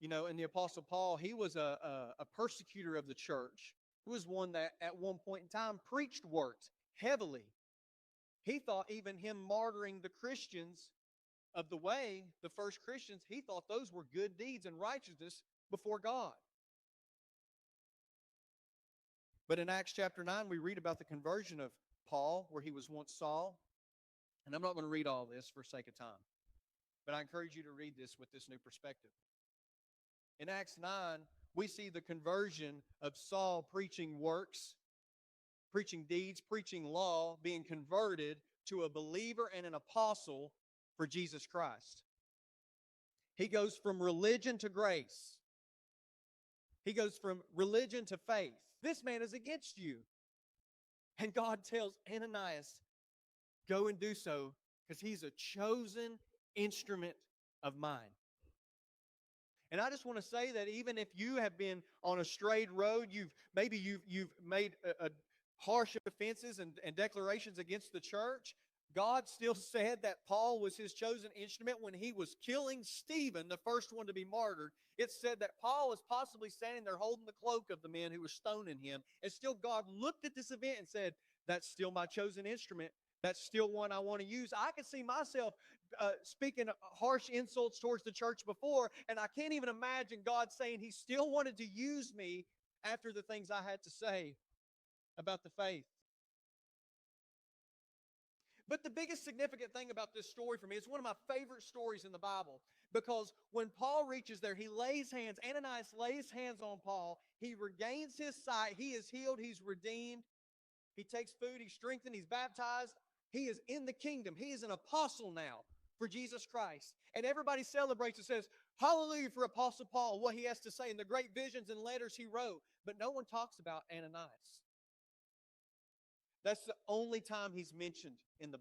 And the Apostle Paul, he was a persecutor of the church. He was one that at one point in time preached works heavily. He thought even him martyring the Christians of the way, the first Christians, he thought those were good deeds and righteousness before God. But in Acts chapter 9, we read about the conversion of Paul, where he was once Saul. And I'm not going to read all this for sake of time, but I encourage you to read this with this new perspective. In Acts 9, we see the conversion of Saul preaching works, preaching deeds, preaching law, being converted to a believer and an apostle for Jesus Christ. He goes from religion to grace. He goes from religion to faith. This man is against you. And God tells Ananias, go and do so, because he's a chosen instrument of mine. And I just want to say that even if you have been on a strayed road, you've made harsh offenses and declarations against the church, God still said that Paul was his chosen instrument when he was killing Stephen, the first one to be martyred. It said that Paul was possibly standing there holding the cloak of the men who were stoning him. And still God looked at this event and said, that's still my chosen instrument. That's still one I want to use. I can see myself speaking harsh insults towards the church before, and I can't even imagine God saying he still wanted to use me after the things I had to say about the faith. But the biggest significant thing about this story for me, it's one of my favorite stories in the Bible, because when Paul reaches there, he lays hands, Ananias lays hands on Paul, he regains his sight, he is healed, he's redeemed, he takes food, he's strengthened, he's baptized, he is in the kingdom, he is an apostle now for Jesus Christ. And everybody celebrates and says, hallelujah for Apostle Paul, what he has to say, and the great visions and letters he wrote. But no one talks about Ananias. That's the only time he's mentioned in the